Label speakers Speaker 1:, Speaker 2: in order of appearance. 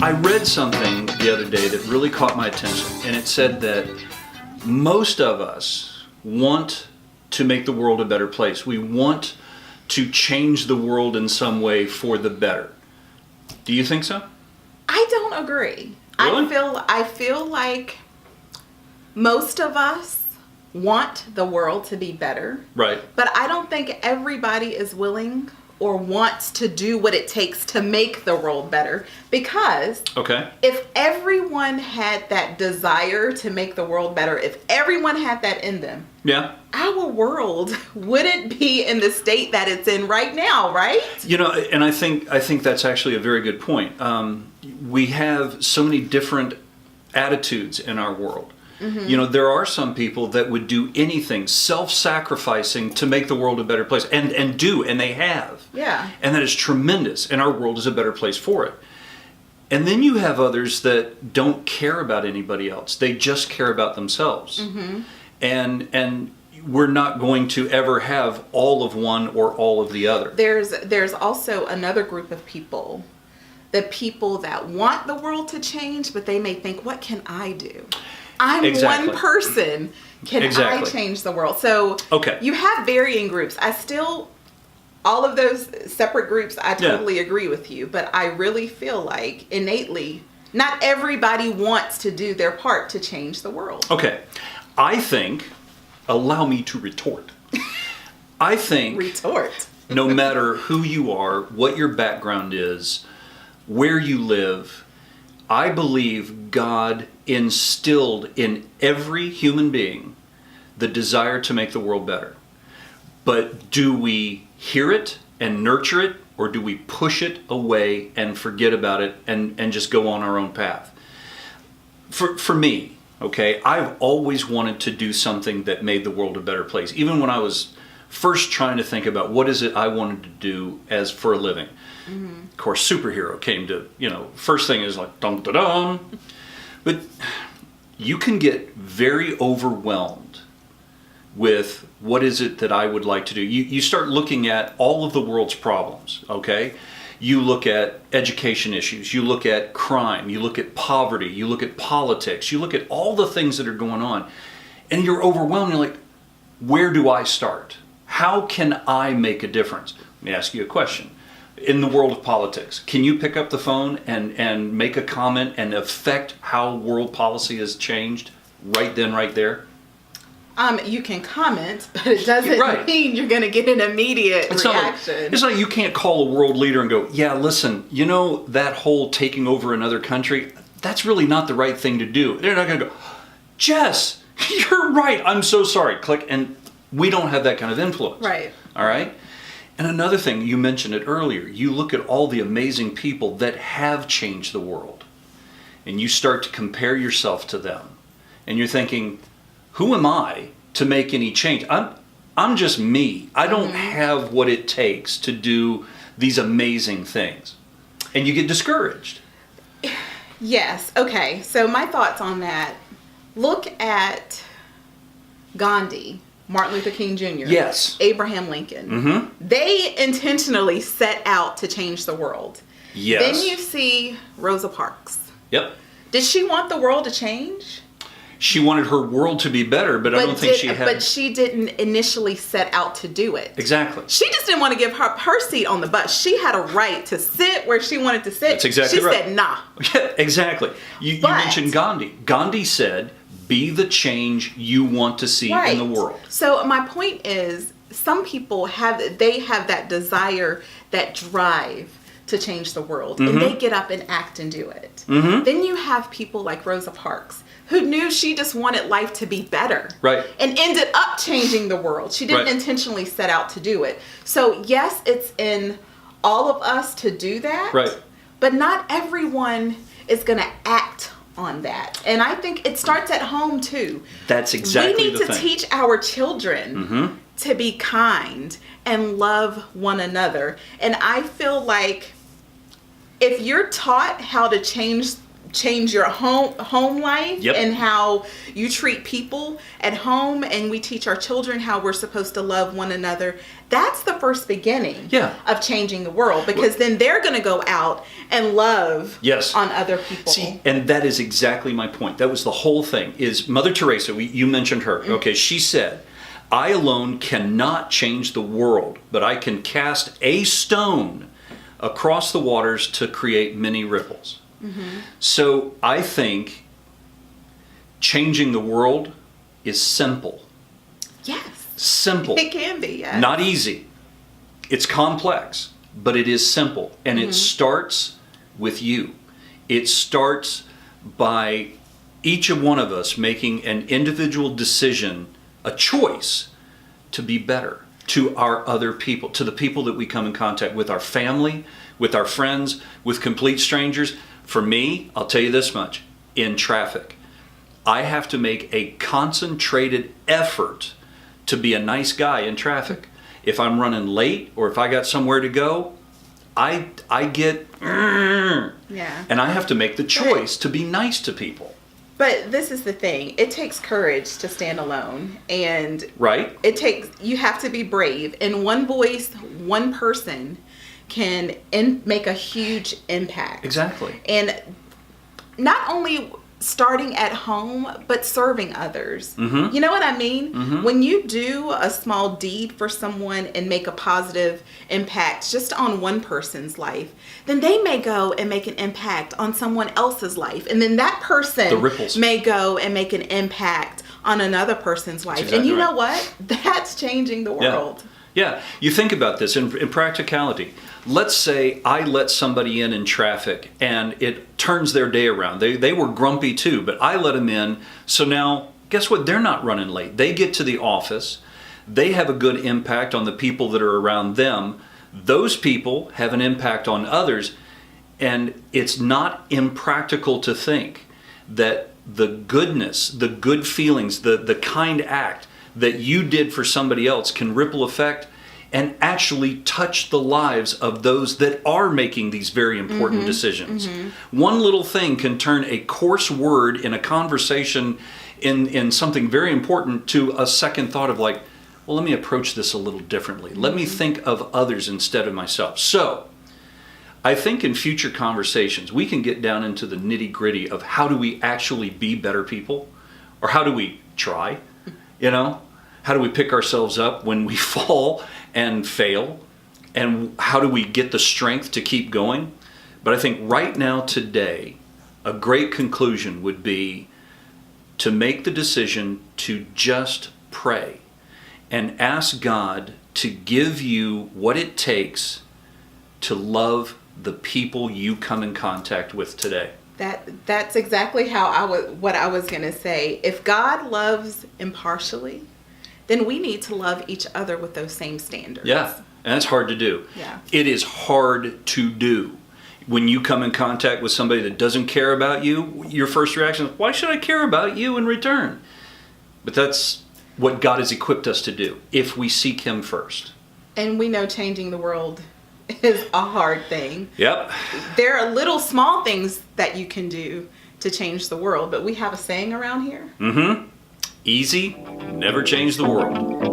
Speaker 1: I read something the other day that really caught my attention, and it said that most of us want to make the world a better place. We want to change the world in some way for the better. Do you think so?
Speaker 2: I don't agree.
Speaker 1: Really?
Speaker 2: I feel like most of us want the world to be better.
Speaker 1: Right.
Speaker 2: But I don't think everybody is willing or wants to do what it takes to make the world better. Because
Speaker 1: Okay.
Speaker 2: if everyone had that desire to make the world better, if everyone had that in them,
Speaker 1: Yeah.
Speaker 2: our world wouldn't be in the state that it's in right now, right?
Speaker 1: You know, and I think that's actually a very good point. We have so many different attitudes in our world.
Speaker 2: Mm-hmm.
Speaker 1: You know, there are some people that would do anything, self-sacrificing, to make the world a better place, and they have.
Speaker 2: Yeah.
Speaker 1: And that is tremendous, and our world is a better place for it. And then you have others that don't care about anybody else; they just care about themselves.
Speaker 2: Mm-hmm.
Speaker 1: And we're not going to ever have all of one or all of the other.
Speaker 2: There's also another group of people, the people that want the world to change, but they may think, what can I do? I'm
Speaker 1: Exactly.
Speaker 2: one person. Can
Speaker 1: Exactly.
Speaker 2: I change the world? So
Speaker 1: Okay.
Speaker 2: you have varying groups. All of those separate groups, I totally agree with you, but I really feel like innately, not everybody wants to do their part to change the world.
Speaker 1: Okay, I think, allow me to retort. I think
Speaker 2: Retort.
Speaker 1: no matter who you are, what your background is, where you live, I believe God instilled in every human being the desire to make the world better. But do we hear it and nurture it, or do we push it away and forget about it and just go on our own path? For me, okay, I've always wanted to do something that made the world a better place. Even when I was first trying to think about what is it I wanted to do as for a living. Mm-hmm. Of course, superhero came to, first thing is like, dum da dum. But you can get very overwhelmed with what is it that I would like to do. You start looking at all of the world's problems, okay? You look at education issues, you look at crime, you look at poverty, you look at politics, you look at all the things that are going on, and you're overwhelmed. You're like, where do I start? How can I make a difference? Let me ask you a question. In the world of politics, can you pick up the phone and make a comment and affect how world policy has changed right then, right there?
Speaker 2: You can comment, but it doesn't
Speaker 1: Right.
Speaker 2: mean you're going to get an immediate reaction.
Speaker 1: It's like you can't call a world leader and go, yeah, listen, that whole taking over another country, that's really not the right thing to do. They're not going to go, Jess, you're right, I'm so sorry, click, and we don't have that kind of influence.
Speaker 2: Right.
Speaker 1: All right? And another thing, you mentioned it earlier, you look at all the amazing people that have changed the world, and you start to compare yourself to them, and you're thinking, who am I to make any change? I'm just me. I don't have what it takes to do these amazing things. And you get discouraged.
Speaker 2: Yes. Okay. So my thoughts on that. Look at Gandhi, Martin Luther King Jr.,
Speaker 1: Yes.
Speaker 2: Abraham Lincoln.
Speaker 1: Mm-hmm.
Speaker 2: They intentionally set out to change the world.
Speaker 1: Yes.
Speaker 2: Then you see Rosa Parks.
Speaker 1: Yep.
Speaker 2: Did she want the world to change?
Speaker 1: She wanted her world to be better, but I don't think she had...
Speaker 2: But she didn't initially set out to do it.
Speaker 1: Exactly.
Speaker 2: She just didn't want to give her seat on the bus. She had a right to sit where she wanted to sit.
Speaker 1: That's exactly right.
Speaker 2: She said, nah.
Speaker 1: Yeah, exactly. You mentioned Gandhi. Gandhi said, be the change you want to see in the world.
Speaker 2: So my point is, some people have that desire, that drive to change the world, and they get up and act and do it. Mm-hmm. Then you have people like Rosa Parks, who knew she just wanted life to be better.
Speaker 1: Right.
Speaker 2: And ended up changing the world. She didn't intentionally set out to do it. So yes, it's in all of us to do that.
Speaker 1: Right.
Speaker 2: But not everyone is going to act on that. And I think it starts at home too.
Speaker 1: That's exactly the thing.
Speaker 2: We need to teach our children to be kind and love one another. And I feel like if you're taught how to change change your home life
Speaker 1: Yep.
Speaker 2: and how you treat people at home, and we teach our children how we're supposed to love one another, that's the first beginning
Speaker 1: Yeah.
Speaker 2: of changing the world, because then they're going to go out and love
Speaker 1: Yes.
Speaker 2: on other people.
Speaker 1: See, and that is exactly my point. That was the whole thing. Is Mother Teresa, you mentioned her. Okay, she said, I alone cannot change the world, but I can cast a stone across the waters to create many ripples. So I think changing the world is simple.
Speaker 2: Yes,
Speaker 1: Simple.
Speaker 2: it can be. Yes.
Speaker 1: Not easy. It's complex, but it is simple. And it starts with you. It starts by each of one of us making an individual decision, a choice to be better to our other people, to the people that we come in contact with, our family, with our friends, with complete strangers. For me, I'll tell you this much, in traffic, I have to make a concentrated effort to be a nice guy in traffic. If I'm running late or if I got somewhere to go, I get,
Speaker 2: Yeah.
Speaker 1: and I have to make the choice to be nice to people.
Speaker 2: But this is the thing. It takes courage to stand alone. And
Speaker 1: Right?
Speaker 2: you have to be brave. And one voice, one person can make a huge impact.
Speaker 1: Exactly.
Speaker 2: And not only starting at home, but serving others. You know what I mean? When you do a small deed for someone and make a positive impact just on one person's life, then they may go and make an impact on someone else's life. And then that person
Speaker 1: The ripples.
Speaker 2: may go and make an impact on another person's life.
Speaker 1: exactly
Speaker 2: and you
Speaker 1: right.
Speaker 2: know what? That's changing the world.
Speaker 1: Yeah, you think about this in practicality. Let's say I let somebody in traffic and it turns their day around. They were grumpy too, but I let them in. So now, guess what? They're not running late. They get to the office. They have a good impact on the people that are around them. Those people have an impact on others. And it's not impractical to think that the goodness, the good feelings, the kind act that you did for somebody else can ripple effect and actually touch the lives of those that are making these very important decisions. One little thing can turn a coarse word in a conversation in something very important to a second thought of like, well, let me approach this a little differently. Let me think of others instead of myself. So I think in future conversations, we can get down into the nitty-gritty of how do we actually be better people, or how do we try, How do we pick ourselves up when we fall and fail, and how do we get the strength to keep going? But I think right now, today, a great conclusion would be to make the decision to just pray and ask God to give you what it takes to love the people you come in contact with today.
Speaker 2: That's exactly what I was going to say. If God loves impartially, then we need to love each other with those same standards.
Speaker 1: Yeah, and that's hard to do.
Speaker 2: Yeah.
Speaker 1: It is hard to do. When you come in contact with somebody that doesn't care about you, your first reaction is, why should I care about you in return? But that's what God has equipped us to do, if we seek Him first.
Speaker 2: And we know changing the world is a hard thing.
Speaker 1: Yep.
Speaker 2: There are little small things that you can do to change the world, but we have a saying around here.
Speaker 1: Easy, never change the world.